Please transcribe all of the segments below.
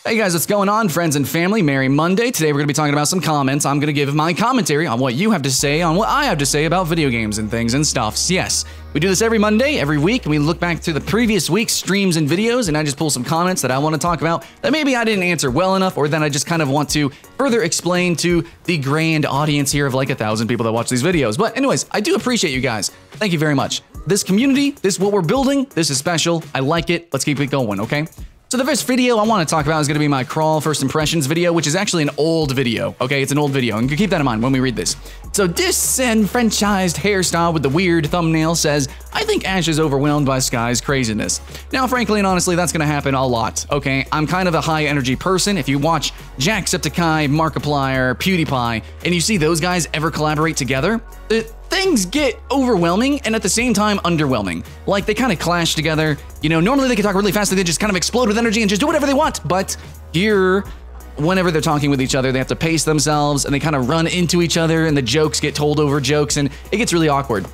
Hey guys, what's going on, friends and family? Merry Monday. Today we're going to be talking about some comments. I'm going to give my commentary on what you have to say, on what I have to say about video games and things and stuffs. Yes, we do this every Monday, every week, and we look back to the previous week's streams and videos, and I just pull some comments that I want to talk about that maybe I didn't answer well enough, or that I just kind of want to further explain to the grand audience here of like 1,000 people that watch these videos. But anyways, I do appreciate you guys. Thank you very much. This community, this is what we're building. This is special. I like it. Let's keep it going, okay? So the first video I want to talk about is going to be my crawl first impressions video, which is actually an old video, okay? It's an old video, and keep that in mind when we read this. So disenfranchised hairstyle with the weird thumbnail says, I think Ash is overwhelmed by Sky's craziness. Now, frankly and honestly, that's going to happen a lot, okay? I'm kind of a high energy person. If you watch Jacksepticeye, Markiplier, PewDiePie, and you see those guys ever collaborate together, things get overwhelming and at the same time underwhelming. Like they kind of clash together. You know, normally they can talk really fast, they just kind of explode with energy and just do whatever they want. But here, whenever they're talking with each other, they have to pace themselves and they kind of run into each other and the jokes get told over jokes and it gets really awkward.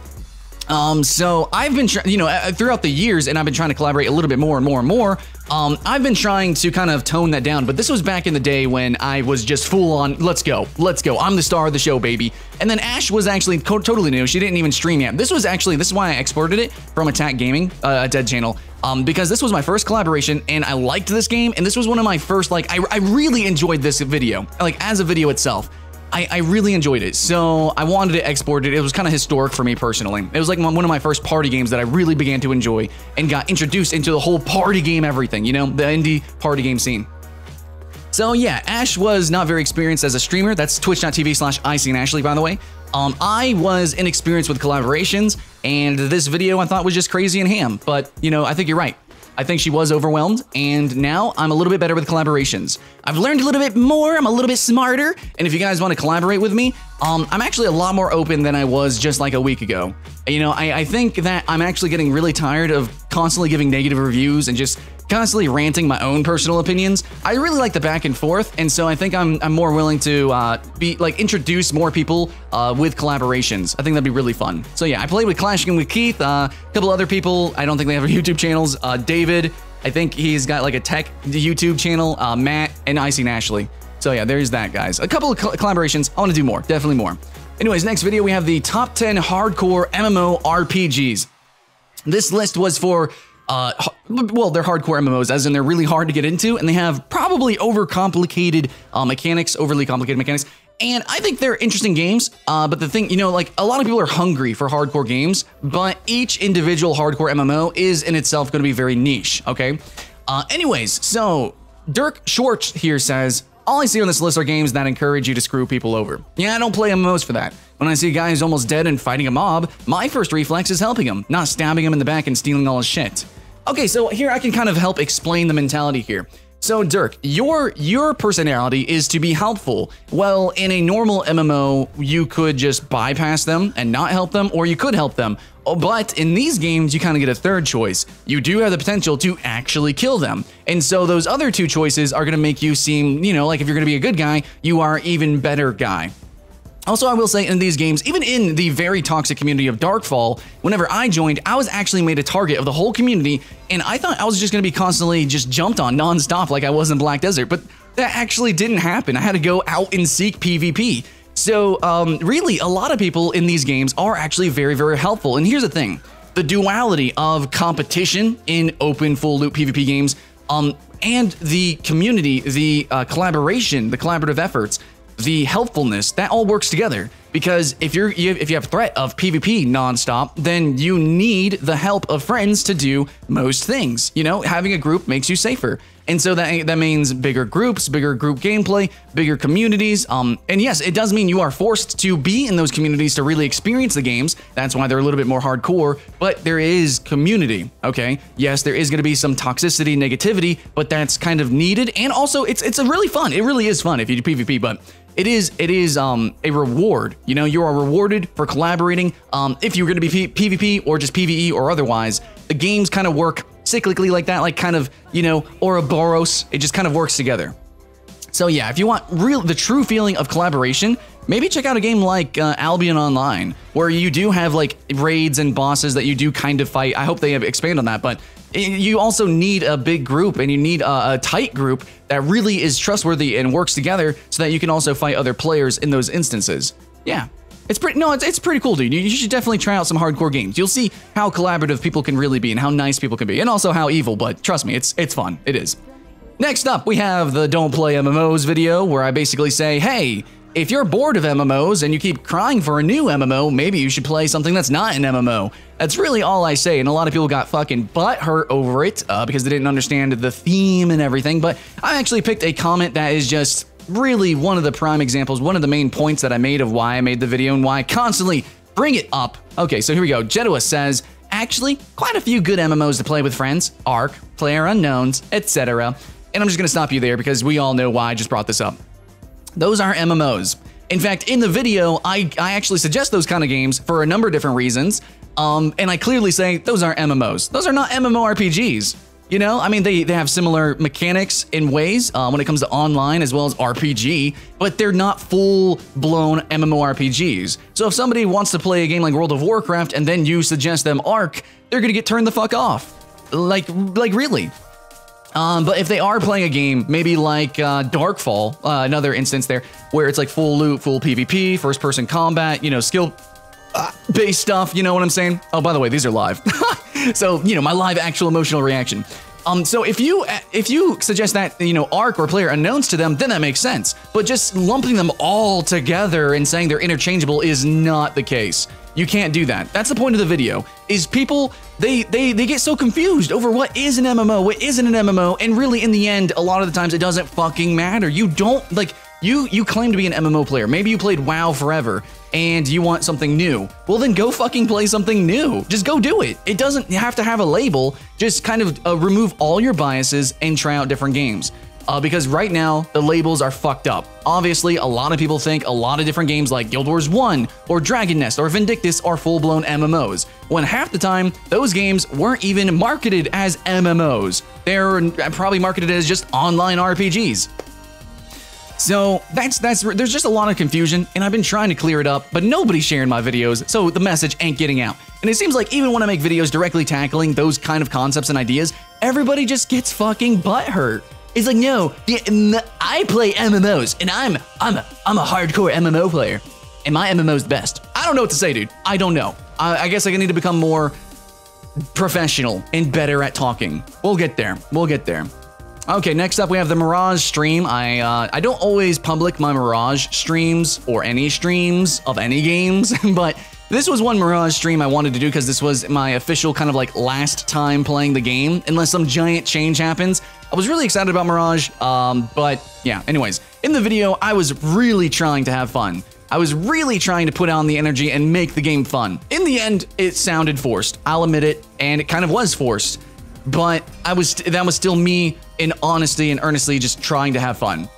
So I've been, throughout the years, and I've been trying to collaborate a little bit more and more and more. I've been trying to kind of tone that down, but this was back in the day when I was just full on, let's go. I'm the star of the show, baby. And then Ash was actually totally new. She didn't even stream yet. This is why I exported it from Attack Gaming, a dead channel. Because this was my first collaboration and I liked this game. And this was one of my first, I really enjoyed this video, like as a video itself. I really enjoyed it, so I wanted to export it. It was kind of historic for me personally. It was like one of my first party games that I really began to enjoy and got introduced into the whole party game everything, you know, the indie party game scene. So yeah, Ash was not very experienced as a streamer. That's twitch.tv/ICandAshley, by the way. I was inexperienced with collaborations, and this video I thought was just crazy and ham, but you know, I think you're right. I think she was overwhelmed, and now I'm a little bit better with collaborations. I've learned a little bit more, I'm a little bit smarter, and if you guys want to collaborate with me, I'm actually a lot more open than I was just like a week ago. You know, I think that I'm actually getting really tired of constantly giving negative reviews and just constantly ranting my own personal opinions. I really like the back and forth, and so I think I'm more willing to introduce more people with collaborations. I think that'd be really fun. So yeah, I played with Clashing with Keith, a couple other people. I don't think they have YouTube channels. David, I think he's got like a tech YouTube channel. Matt and ICandAshley. So yeah, there's that, guys. A couple of collaborations. I want to do more, definitely more. Anyways, next video we have the top 10 hardcore MMO RPGs. This list was for well, they're hardcore MMOs, as in they're really hard to get into, and they have probably overly complicated mechanics, and I think they're interesting games, but the thing, you know, like, a lot of people are hungry for hardcore games, but each individual hardcore MMO is in itself going to be very niche, okay? Anyways, so, Dirk Schwartz here says, all I see on this list are games that encourage you to screw people over. Yeah, I don't play MMOs for that. When I see a guy who's almost dead and fighting a mob, my first reflex is helping him, not stabbing him in the back and stealing all his shit. Okay, so here I can kind of help explain the mentality here. So Dirk, your personality is to be helpful. Well, in a normal MMO, you could just bypass them and not help them, or you could help them. But in these games, you kind of get a third choice. You do have the potential to actually kill them. And so those other two choices are going to make you seem, you know, like if you're going to be a good guy, you are even better guy. Also, I will say in these games, even in the very toxic community of Darkfall, whenever I joined, I was actually made a target of the whole community, and I thought I was just going to be constantly just jumped on nonstop like I was in Black Desert, but that actually didn't happen. I had to go out and seek PvP. So, really, a lot of people in these games are actually very, very helpful. And here's the thing. The duality of competition in open, full-loop PvP games, and the community, the collaboration, the collaborative efforts, the helpfulness, that all works together. Because if you have threat of PvP nonstop, then you need the help of friends to do most things. You know, having a group makes you safer. And so that means bigger groups, bigger group gameplay, bigger communities. And yes, it does mean you are forced to be in those communities to really experience the games. That's why they're a little bit more hardcore, but there is community, okay? Yes, there is going to be some toxicity, negativity, but that's kind of needed. And also, it's a really fun. It really is fun if you do PvP, but it is a reward. You know, you are rewarded for collaborating. If you're going to be PvP or just PvE or otherwise, the games kind of work cyclically like that, like kind of, you know, Ouroboros. It just kind of works together. So yeah, if you want the true feeling of collaboration, maybe check out a game like Albion Online, where you do have like raids and bosses that you do kind of fight. I hope they have expand on that, but You also need a big group, and you need a tight group that really is trustworthy and works together so that you can also fight other players in those instances. Yeah. It's pretty cool, dude. You should definitely try out some hardcore games. You'll see how collaborative people can really be and how nice people can be, and also how evil, but trust me, it's fun. It is. Next up, we have the Don't Play MMOs video, where I basically say, hey, if you're bored of MMOs and you keep crying for a new MMO, maybe you should play something that's not an MMO. That's really all I say, and a lot of people got fucking butthurt over it because they didn't understand the theme and everything, but I actually picked a comment that is just really one of the prime examples, one of the main points that I made of why I made the video and why I constantly bring it up. Okay, so here we go. Jedua says, actually, quite a few good MMOs to play with friends, Ark, PlayerUnknowns, etc. And I'm just gonna stop you there because we all know why I just brought this up. Those are MMOs. In fact, in the video, I actually suggest those kind of games for a number of different reasons. And I clearly say those aren't MMOs. Those are not MMORPGs. You know, I mean, they have similar mechanics in ways when it comes to online as well as RPG, but they're not full-blown MMORPGs. So if somebody wants to play a game like World of Warcraft and then you suggest them Ark, they're gonna get turned the fuck off. Like really. But if they are playing a game, maybe like Darkfall, another instance there, where it's like full loot, full PvP, first-person combat, you know, skill-based stuff, you know what I'm saying? Oh, by the way, these are live. So, you know, my live actual emotional reaction. So if you suggest that, you know, Ark or PlayerUnknowns to them, then that makes sense. But just lumping them all together and saying they're interchangeable is not the case. You can't do that. That's the point of the video, is people, they get so confused over what is an MMO, what isn't an MMO, and really in the end, a lot of the times it doesn't fucking matter. You don't, like, you claim to be an MMO player. Maybe you played WoW forever and you want something new. Well, then go fucking play something new. Just go do it. It doesn't have to have a label. Just kind of remove all your biases and try out different games. Because right now, the labels are fucked up. Obviously, a lot of people think a lot of different games like Guild Wars 1 or Dragon Nest or VinJustice are full-blown MMOs, when half the time, those games weren't even marketed as MMOs. They're probably marketed as just online RPGs. So there's just a lot of confusion, and I've been trying to clear it up, but nobody's sharing my videos, so the message ain't getting out. And it seems like even when I make videos directly tackling those kind of concepts and ideas, everybody just gets fucking butthurt. It's like, no, I play MMOs, and I'm a hardcore MMO player, and my MMO's the best. I don't know what to say, dude. I don't know. I guess I need to become more professional and better at talking. We'll get there. We'll get there. Okay, next up we have the Mirage stream. I don't always public my Mirage streams or any streams of any games, but this was one Mirage stream I wanted to do because this was my official kind of like last time playing the game, unless some giant change happens. I was really excited about Mirage, but yeah, anyways, in the video, I was really trying to have fun. I was really trying to put on the energy and make the game fun. In the end, it sounded forced. I'll admit it, and it kind of was forced. But that was still me in honesty and earnestly just trying to have fun.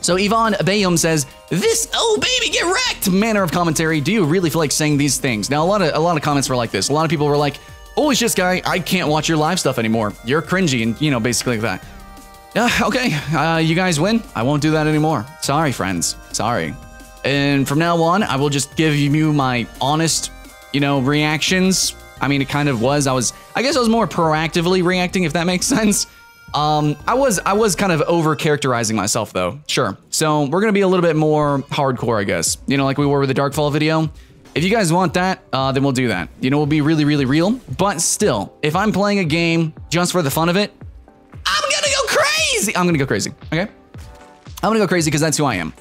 So Yvonne Bayum says, "This, oh baby, get wrecked!" manner of commentary. Do you really feel like saying these things? Now, a lot of comments were like this. A lot of people were like, "Holy shit, guy, I can't watch your live stuff anymore. You're cringy," and you know, basically like that. Okay, you guys win. I won't do that anymore. Sorry, friends. Sorry. And from now on, I will just give you my honest, you know, reactions. I mean, it kind of was. I guess I was more proactively reacting, if that makes sense. I was kind of over-characterizing myself, though. Sure. So we're gonna be a little bit more hardcore, I guess. You know, like we were with the Darkfall video. If you guys want that, then we'll do that. You know, we'll be really, really real. But still, if I'm playing a game just for the fun of it, I'm gonna go crazy. I'm gonna go crazy, okay? I'm gonna go crazy because that's who I am.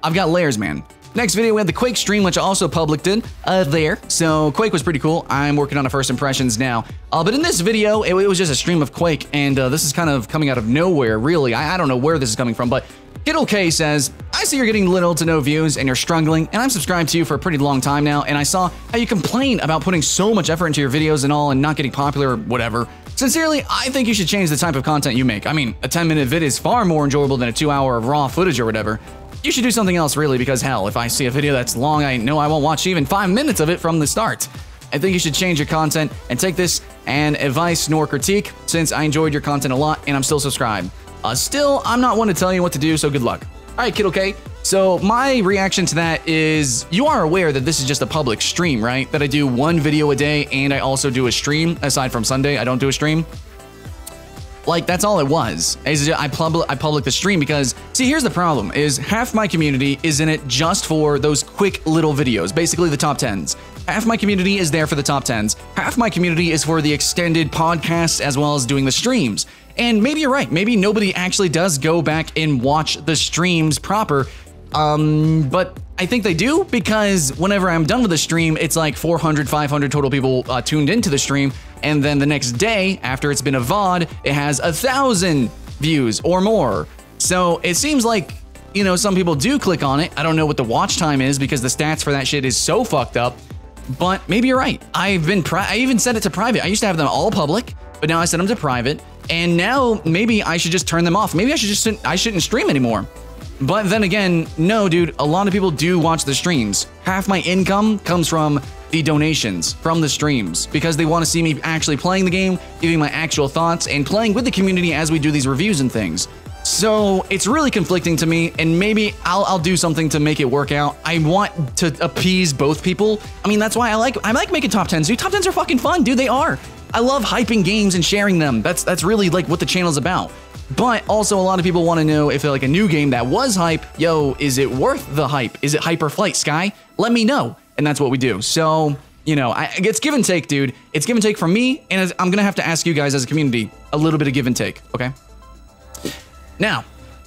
I've got layers, man. Next video, we had the Quake stream, which I also published there. So Quake was pretty cool. I'm working on a first impressions now. But in this video, it was just a stream of Quake, and this is kind of coming out of nowhere, really. I don't know where this is coming from, but Kittle K says, "I see you're getting little to no views and you're struggling, and I'm subscribed to you for a pretty long time now, and I saw how you complain about putting so much effort into your videos and all and not getting popular or whatever. Sincerely, I think you should change the type of content you make. I mean, a 10-minute vid is far more enjoyable than a 2-hour of raw footage or whatever. You should do something else, really, because hell, if I see a video that's long, I know I won't watch even 5 minutes of it from the start. I think you should change your content and take this and advice nor critique, since I enjoyed your content a lot and I'm still subscribed. Still, I'm not one to tell you what to do, so good luck." All right, Kittle K. So my reaction to that is, you are aware that this is just a public stream, right? That I do one video a day and I also do a stream. Aside from Sunday, I don't do a stream. Like, that's all it was. I public the stream because, see, here's the problem, is half my community is in it just for those quick little videos, basically the top 10s. Half my community is there for the top 10s. Half my community is for the extended podcasts as well as doing the streams. And maybe you're right. Maybe nobody actually does go back and watch the streams proper. But I think they do, because whenever I'm done with the stream, it's like 400, 500 total people tuned into the stream. And then the next day, after it's been a VOD, it has 1,000 views or more. So it seems like, you know, some people do click on it. I don't know what the watch time is because the stats for that shit is so fucked up. But maybe you're right. I even set it to private. I used to have them all public, but now I set them to private. And now maybe I should just turn them off. Maybe I shouldn't stream anymore. But then again, no, dude, a lot of people do watch the streams. Half my income comes from the donations from the streams because they want to see me actually playing the game, giving my actual thoughts, and playing with the community as we do these reviews and things. So it's really conflicting to me, and maybe I'll do something to make it work out. I want to appease both people. I mean, that's why I like making top 10s, dude. Top 10s are fucking fun, dude. They are. I love hyping games and sharing them. That's really like what the channel's about. But also a lot of people want to know if like a new game that was hype, yo, is it worth the hype? Is it Hyper Flight, Sky? Let me know. And that's what we do. So, you know, it's give and take, dude. It's give and take from me, and I'm gonna have to ask you guys as a community a little bit of give and take, okay? Now,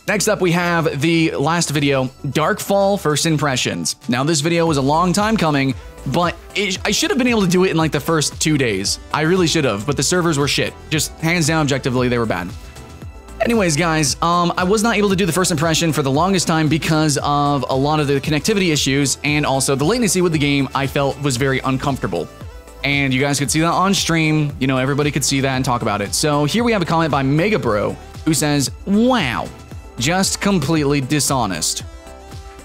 next up we have the last video, Darkfall First Impressions. Now, this video was a long time coming, but I should have been able to do it in like the first 2 days. I really should have, but the servers were shit. Just hands down, objectively, they were bad. Anyways, guys, I was not able to do the first impression for the longest time because of a lot of the connectivity issues and also the latency with the game I felt was very uncomfortable. And you guys could see that on stream. You know, everybody could see that and talk about it. So here we have a comment by Megabro who says, wow, just completely dishonest.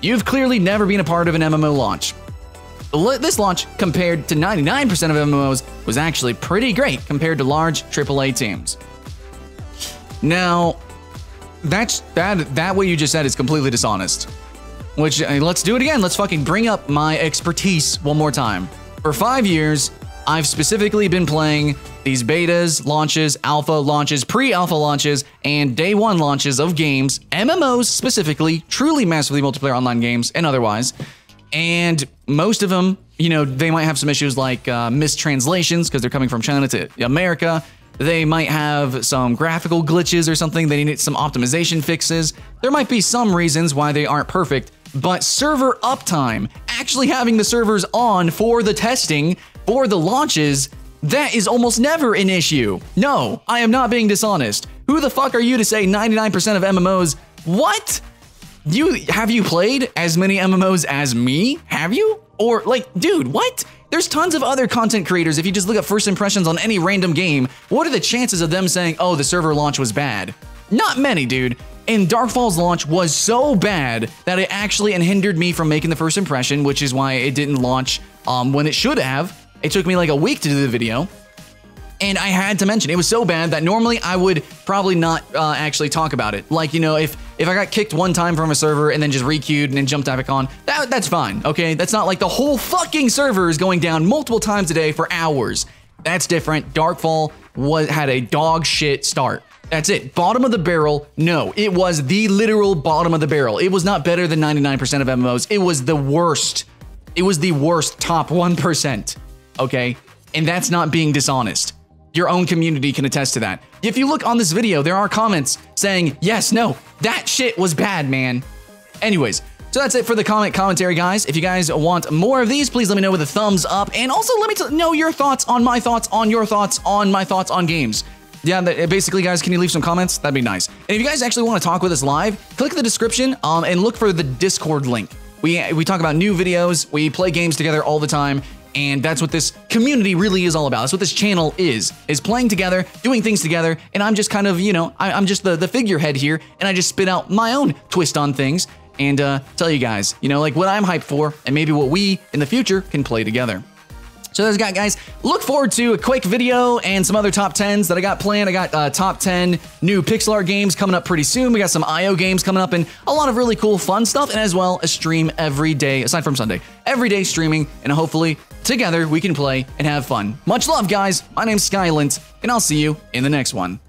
You've clearly never been a part of an MMO launch. This launch, compared to 99% of MMOs, was actually pretty great compared to large AAA teams. Now, that what you just said is completely dishonest. Which, let's do it again. Let's fucking bring up my expertise one more time. For 5 years, I've specifically been playing these betas, launches, alpha launches, pre-alpha launches, and day one launches of games, MMOs specifically, truly massively multiplayer online games, and otherwise. And most of them, you know, they might have some issues like mistranslations because they're coming from China to America. They might have some graphical glitches or something. They need some optimization fixes. There might be some reasons why they aren't perfect, but server uptime, actually having the servers on for the testing, for the launches, that is almost never an issue. No, I am not being dishonest. Who the fuck are you to say 99% of MMOs? What? Have you played as many MMOs as me? Have you? Or like, dude, what? There's tons of other content creators. If you just look at first impressions on any random game, what are the chances of them saying, oh, the server launch was bad? Not many, dude. And Darkfall's launch was so bad that it actually hindered me from making the first impression, which is why it didn't launch when it should have. It took me like a week to do the video. And I had to mention, it was so bad that normally I would probably not actually talk about it. Like, you know, if I got kicked one time from a server and then just requeued and then jumped back on, that's fine, okay? That's not like the whole fucking server is going down multiple times a day for hours. That's different. Darkfall had a dog shit start. That's it. Bottom of the barrel. No, it was the literal bottom of the barrel. It was not better than 99% of MMOs. It was the worst. It was the worst top 1%, okay? And that's not being dishonest. Your own community can attest to that. If you look on this video, there are comments saying, yes, no, that shit was bad, man. Anyways, so that's it for the commentary, guys. If you guys want more of these, please let me know with a thumbs up. And also let me know your thoughts on my thoughts on your thoughts on my thoughts on games. Yeah, basically, guys, can you leave some comments? That'd be nice. And if you guys actually want to talk with us live, click the description and look for the Discord link. We talk about new videos, we play games together all the time, and that's what this community really is all about. That's what this channel is playing together, doing things together, and I'm just kind of, you know, I'm just the figurehead here, and I just spit out my own twist on things and tell you guys, you know, like what I'm hyped for, and maybe what we, in the future, can play together. So there's got, guys, look forward to a quick video and some other top 10s that I got planned. I got top 10 new pixel art games coming up pretty soon. We got some IO games coming up and a lot of really cool fun stuff, and as well a stream every day, aside from Sunday. Every day streaming, and hopefully together we can play and have fun. Much love, guys. My name's Skylent, and I'll see you in the next one.